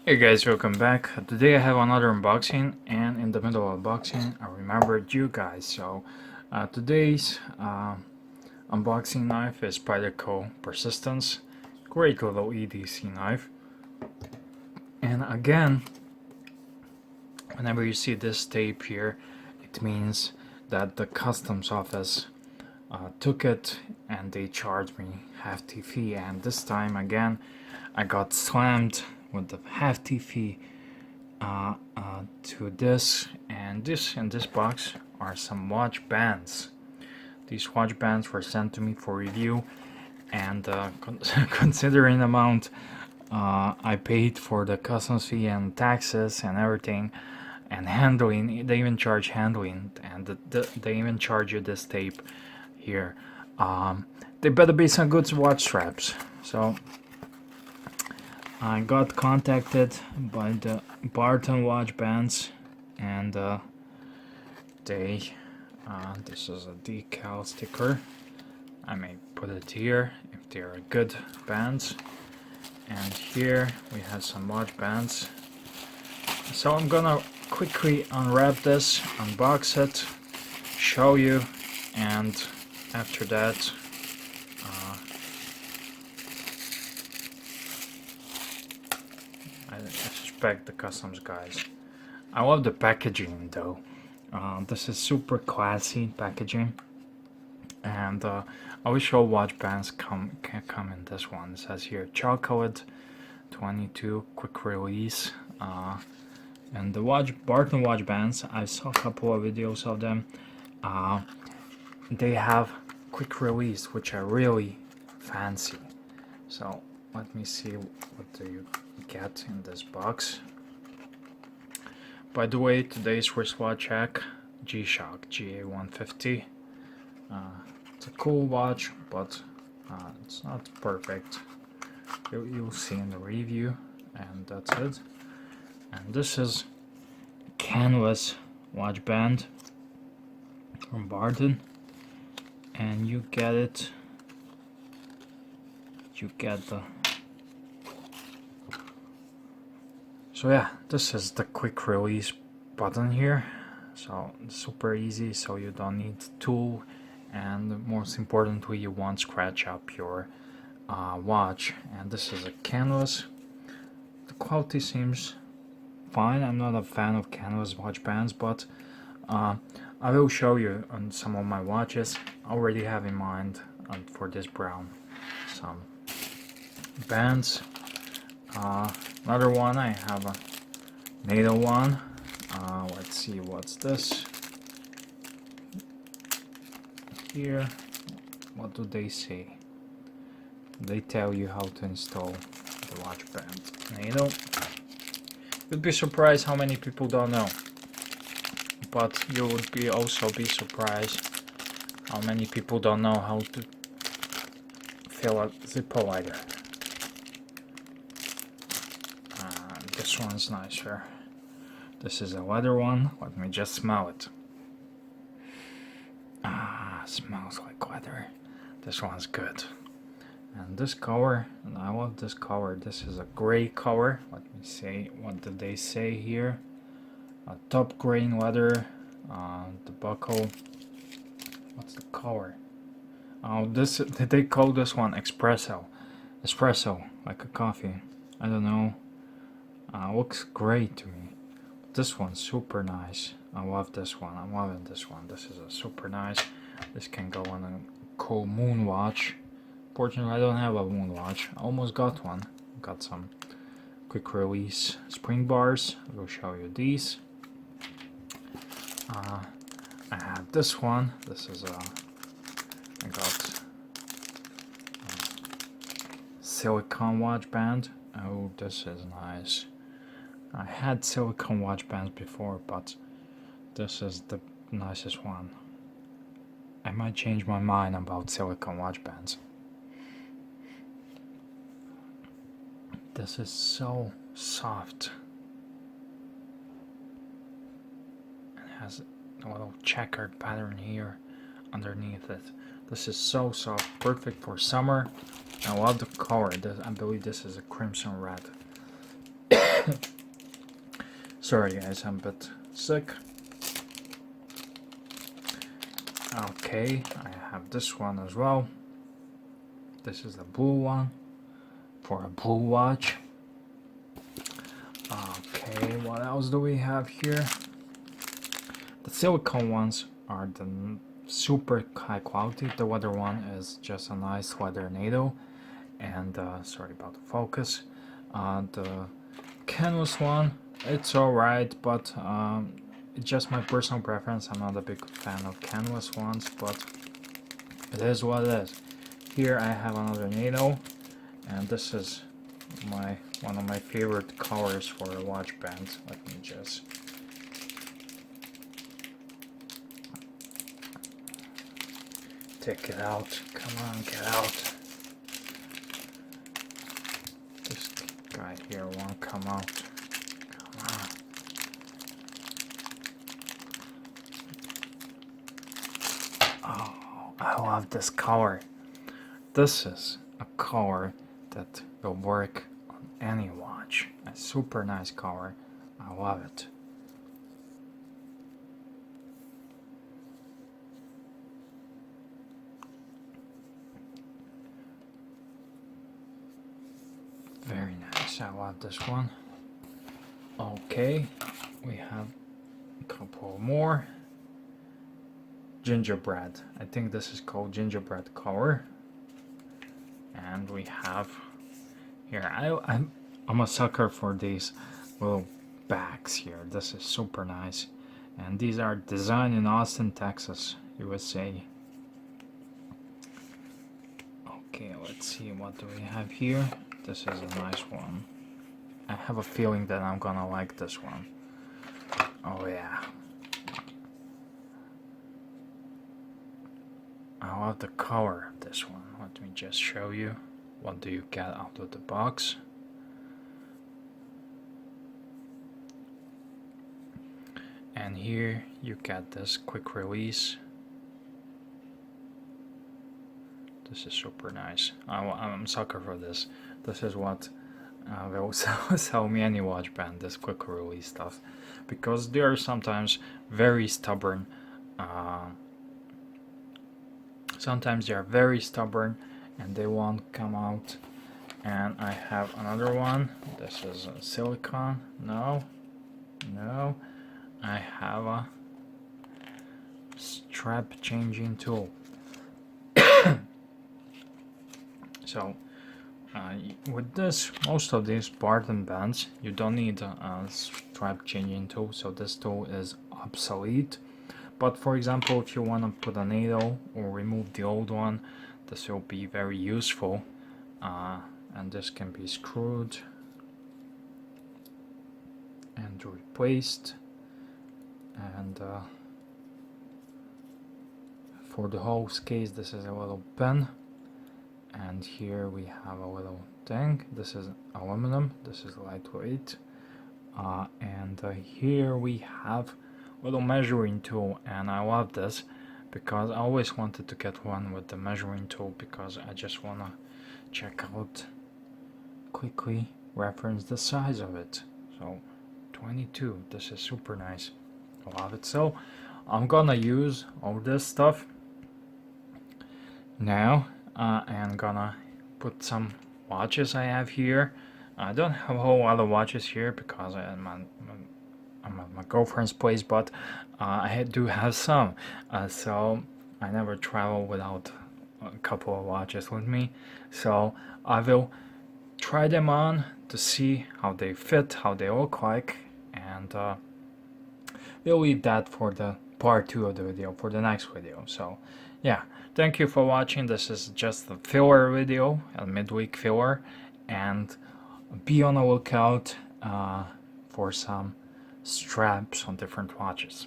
Hey guys, welcome back. Today I have another unboxing, and in the middle of unboxing I remembered you guys. So today's unboxing knife is Spyderco Persistence. Great little EDC knife. And again, whenever you see this tape here, it means that the customs office took it and they charged me hefty fee, and this time again I got slammed with the hefty fee to this. And this in this box are some watch bands. These watch bands were sent to me for review, and considering the amount I paid for the customs fee and taxes and everything and handling, they even charge handling, and they even charge you this tape here. They better be some good watch straps. So I got contacted by the Barton watch bands, and this is a decal sticker. I may put it here if they are good bands. And here we have some watch bands. So I'm gonna quickly unwrap this, unbox it, show you, and after that I suspect the customs guys. I love the packaging though. This is super classy packaging, and I wish all watch bands can come in this one. It says here chocolate 22 quick release, and the Barton watch bands, I saw a couple of videos of them. They have quick release, which I really fancy. So let me see what do you get in this box. By the way, today's wristwatch hack, G-Shock GA150. It's a cool watch, but it's not perfect. You'll see in the review, and that's it. And this is canvas watch band from Barton, and you get it. You get the. So yeah, this is the quick release button here. So super easy, so you don't need tool, and most importantly, you won't scratch up your watch. And this is a canvas. The quality seems fine. I'm not a fan of canvas watch bands, but I will show you on some of my watches. I already have in mind for this brown some bands. Another one, I have a NATO one. Let's see, what's this here? What do they say? They tell you how to install the watch band. NATO. You'd be surprised how many people don't know, but you would be also be surprised how many people don't know how to fill a Zippo lighter. This one's nicer. This is a leather one. Let me just smell it. Smells like leather. This one's good. And this color, and I love this color. This is a gray color. Let me see, what did they say here? A top grain leather. The buckle. What's the color? Oh, this, did they call this one espresso? Espresso, like a coffee. I don't know. Looks great to me. This one's super nice. I love this one. I'm loving this one. This is a super nice. This can go on a cool moon watch. Fortunately, I don't have a moon watch. I almost got one. Got some quick release spring bars. I will show you these. I have this one. This is I got silicone watch band. Oh, this is nice. I had silicone watch bands before, but this is the nicest one. I might change my mind about silicone watch bands. This is so soft. It has a little checkered pattern here underneath it. This is so soft, perfect for summer. I love the color. I believe this is a crimson red. Sorry guys, I'm a bit sick. Okay, I have this one as well. This is the blue one for a blue watch. Okay, what else do we have here? The silicone ones are the super high quality. The other one is just a nice leather needle. And sorry about the focus. The canvas one, it's alright, but it's just my personal preference. I'm not a big fan of canvas ones, but it is what it is. Here I have another needle, and this is one of my favorite colors for a watch band. Let me just take it out. Come on, get out. This guy here won't come out. Come on. Oh, I love this color. This is a color that will work on any watch. A super nice color. I love it. Very nice. I love this one. Okay, we have a couple more. Gingerbread. I think this is called gingerbread color. And we have here. I'm a sucker for these little bags here. This is super nice. And these are designed in Austin, Texas, USA. Okay, let's see, what do we have here? This is a nice one. I have a feeling that I'm gonna like this one. Oh yeah. I love the color of this one. Let me just show you. What do you get out of the box? And here you get this quick release. This is super nice. I'm a sucker for this. This is what will sell me any watch band, this quick release stuff. Because they are sometimes very stubborn. Sometimes they are very stubborn and they won't come out. And I have another one. This is a silicone. No. I have a strap changing tool. So with this, most of these Barton bands, you don't need a strap changing tool, so this tool is obsolete. But for example, if you want to put a needle or remove the old one, this will be very useful. And this can be screwed and replaced. And for the hose case, this is a little pen. And here we have a little thing. This is aluminum. This is lightweight. And here we have a little measuring tool, and I love this because I always wanted to get one with the measuring tool because I just want to check out, quickly reference the size of it. So 22, this is super nice. I love it. So I'm gonna use all this stuff now. And gonna put some watches I have here. I don't have a whole lot of watches here because I'm at my girlfriend's place, but I do have some. So I never travel without a couple of watches with me. So I will try them on to see how they fit, how they look like, and we'll leave that for the part 2 of the video, for the next video. So yeah, thank you for watching. This is just a filler video, a midweek filler, and be on the lookout for some straps on different watches.